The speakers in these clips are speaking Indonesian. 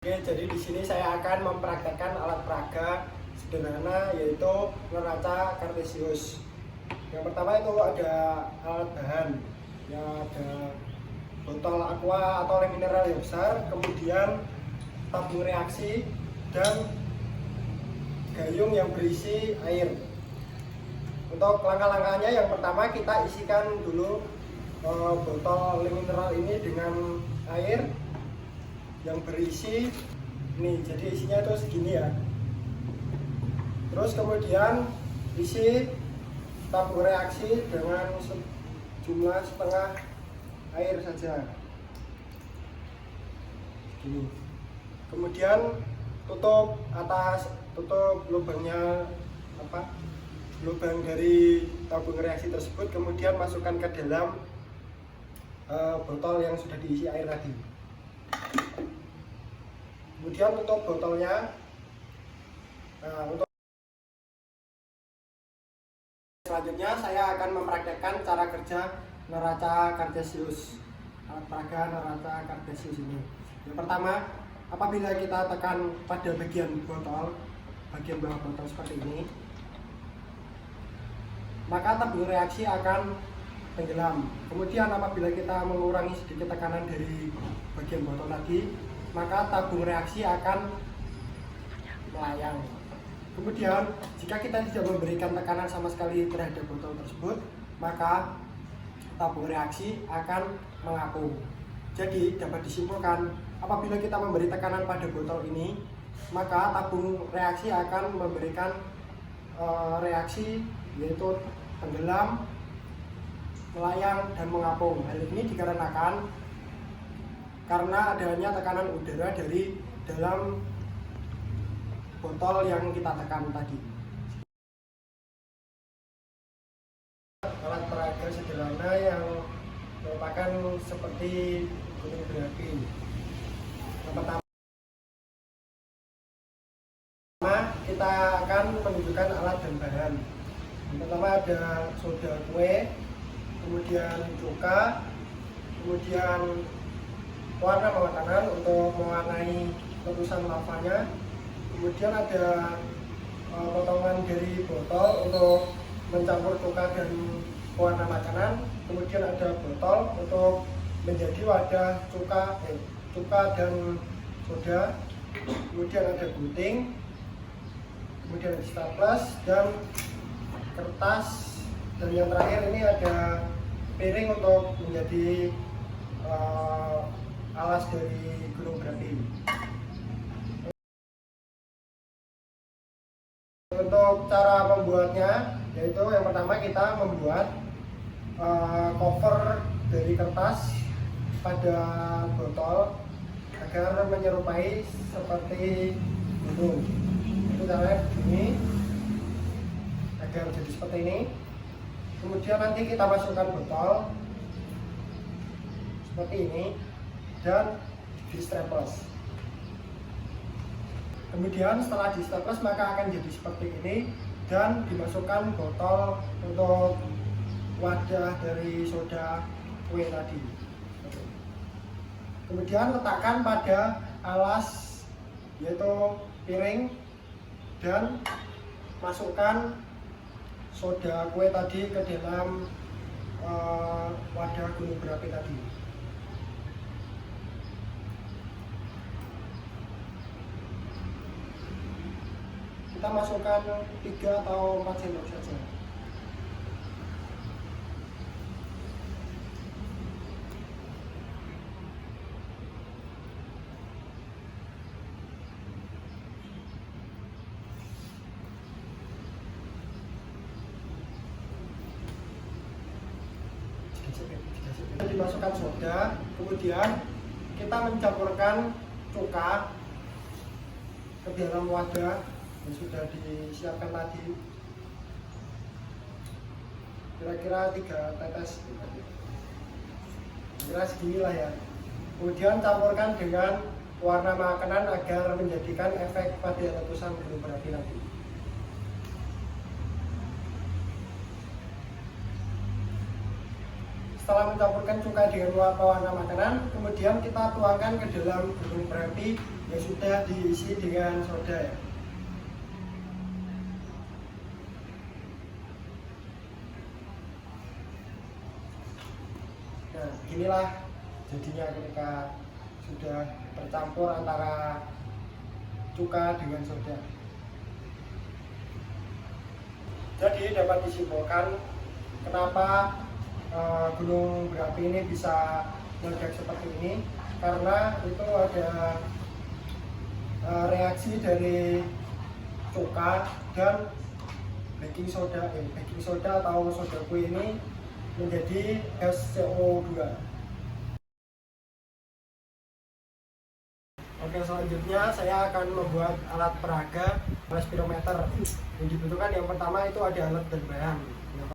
Oke, jadi di sini saya akan mempraktekkan alat peraga sederhana yaitu neraca kartesius. Yang pertama itu ada alat bahan, ya ada botol aqua atau oleh mineral yang besar, kemudian tabung reaksi dan gayung yang berisi air. Untuk langkah-langkahnya yang pertama kita isikan dulu botol mineral ini dengan air yang berisi nih, jadi isinya itu segini ya. Terus kemudian isi tabung reaksi dengan jumlah setengah air saja gini. Kemudian tutup atas, tutup lubangnya lubang dari tabung reaksi tersebut, kemudian masukkan ke dalam botol yang sudah diisi air tadi. Kemudian tutup botolnya. Untuk selanjutnya saya akan mempraktekkan cara kerja neraca kartesius, alat peraga neraca kartesius ini. Yang pertama, apabila kita tekan pada bagian bawah botol seperti ini, maka tabung reaksi akan tenggelam. Kemudian apabila kita mengurangi sedikit tekanan dari bagian botol tadi, maka tabung reaksi akan melayang. Kemudian jika kita tidak memberikan tekanan sama sekali terhadap botol tersebut, maka tabung reaksi akan mengapung. Jadi dapat disimpulkan, apabila kita memberi tekanan pada botol ini, maka tabung reaksi akan memberikan reaksi yaitu tenggelam, melayang, dan mengapung. Hal ini dikarenakan karena adanya tekanan udara dari dalam botol yang kita tekan tadi. Alat peraga sederhana yang merupakan seperti gunung berapi. Yang pertama, kita akan menunjukkan alat dan bahan. Yang pertama ada soda kue, kemudian cuka, kemudian warna makanan untuk mewarnai letusan lavanya, kemudian ada potongan dari botol untuk mencampur cuka dan pewarna makanan, kemudian ada botol untuk menjadi wadah cuka dan soda, kemudian ada gunting, kemudian ada staples dan kertas, dan yang terakhir ini ada piring untuk menjadi alas dari gunung berapi. Untuk cara membuatnya, yaitu yang pertama kita membuat cover dari kertas pada botol agar menyerupai seperti gunung. Itu caranya begini, agar jadi seperti ini. Kemudian nanti kita masukkan botol seperti ini dan di staples. Kemudian setelah di staples maka akan jadi seperti ini dan dimasukkan botol untuk wadah dari soda kue tadi. Kemudian letakkan pada alas yaitu piring dan masukkan soda kue tadi ke dalam wadah gunung berapi tadi. Kita masukkan 3 atau 4 sendok saja. Dimasukkan soda, kemudian kita mencampurkan cuka ke dalam wadah yang sudah disiapkan tadi, kira-kira 3 tetes, kira segini lah ya. Kemudian campurkan dengan warna makanan agar menjadikan efek pada letusan gunung berapi tadi. setelah mencampurkan cuka dengan pewarna makanan, kemudian kita tuangkan ke dalam gunung berapi yang sudah diisi dengan soda ya. Nah, inilah jadinya ketika sudah tercampur antara cuka dengan soda. Jadi dapat disimpulkan kenapa gunung berapi ini bisa meledak seperti ini, karena itu ada reaksi dari cuka dan baking soda atau soda kue ini menjadi gas CO2. Oke, selanjutnya saya akan membuat alat peraga respirometer. Yang dibutuhkan yang pertama itu ada alat dan bahan. Yang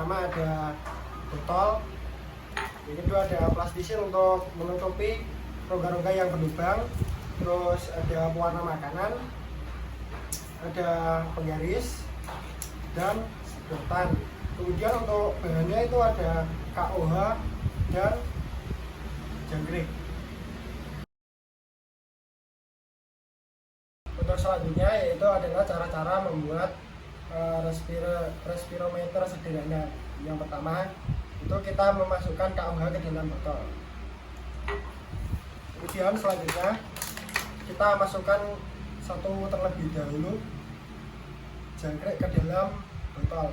pertama ada botol, yang kedua ada plastisin untuk menutupi rongga-rongga yang berlubang, terus ada pewarna makanan, ada penggaris, dan sedotan. Kemudian untuk bahannya itu ada KOH dan jangkrik. Untuk selanjutnya yaitu adalah cara-cara membuat respirometer sederhana. Yang pertama itu kita memasukkan KOH ke dalam botol. Kemudian selanjutnya kita masukkan satu terlebih dahulu jangkrik ke dalam botol.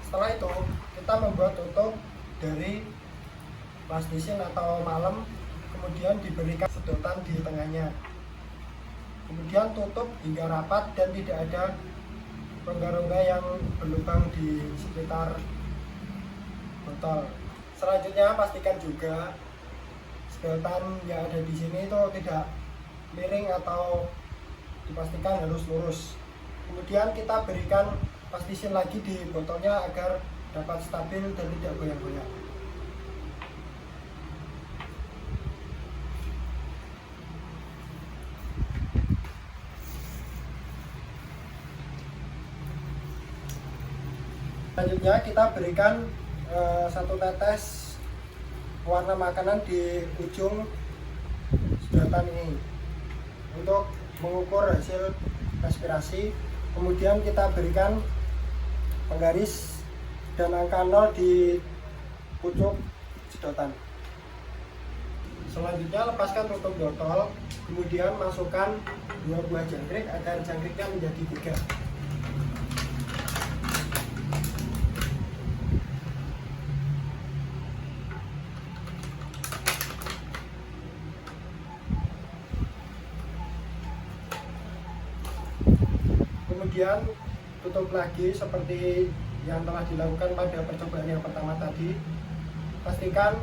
Setelah itu kita membuat tutup dari plastisin atau malem, kemudian diberikan sedotan di tengahnya. Kemudian tutup hingga rapat dan tidak ada rongga-rongga yang berlubang di sekitar botol. Selanjutnya pastikan juga sedotan yang ada di sini itu tidak miring atau dipastikan harus lurus. Kemudian kita berikan plastisin lagi di botolnya agar dapat stabil dan tidak goyang-goyang. Selanjutnya kita berikan satu tetes warna makanan di ujung sedotan ini untuk mengukur hasil respirasi. Kemudian kita berikan penggaris dan angka 0 di pucuk sedotan. Selanjutnya lepaskan tutup botol, kemudian masukkan 2 buah jangkrik agar jangkriknya menjadi 3. Kemudian tutup lagi seperti yang telah dilakukan pada percobaan yang pertama tadi. Pastikan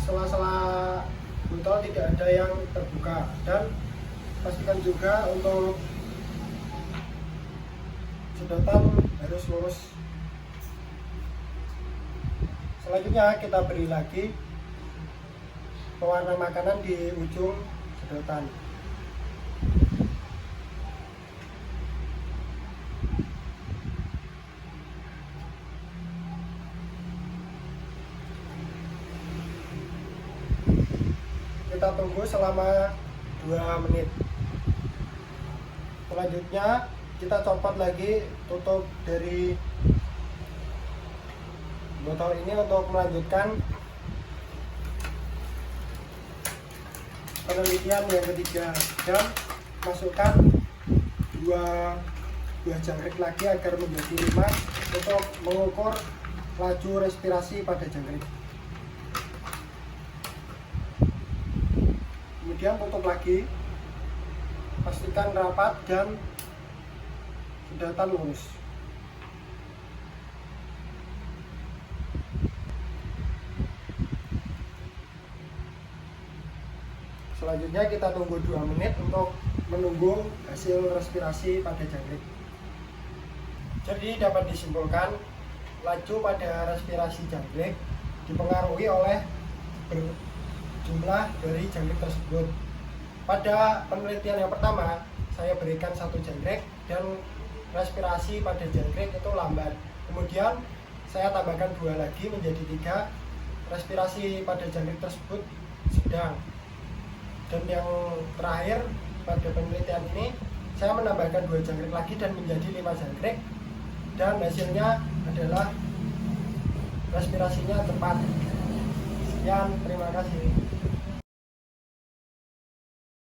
sela-sela botol tidak ada yang terbuka, dan pastikan juga untuk sedotan harus lurus. Selanjutnya kita beri lagi pewarna makanan di ujung sedotan. Kita tunggu selama 2 menit. Selanjutnya kita copot lagi tutup dari botol ini untuk melanjutkan penelitian yang ketiga, dan masukkan 2 buah jangkrik lagi agar menjadi 5 untuk mengukur laju respirasi pada jangkrik. Kemudian tutup lagi, pastikan rapat dan sedotan lurus. Selanjutnya kita tunggu 2 menit untuk menunggu hasil respirasi pada jangkrik. Jadi dapat disimpulkan laju pada respirasi jangkrik dipengaruhi oleh jumlah dari jangkrik tersebut. Pada penelitian yang pertama, saya berikan 1 jangkrik dan respirasi pada jangkrik itu lambat. Kemudian saya tambahkan 2 lagi menjadi 3, respirasi pada jangkrik tersebut sedang. Dan yang terakhir pada penelitian ini saya menambahkan 2 jangkrik lagi dan menjadi 5 jangkrik, dan hasilnya adalah respirasinya cepat. Sekian, terima kasih.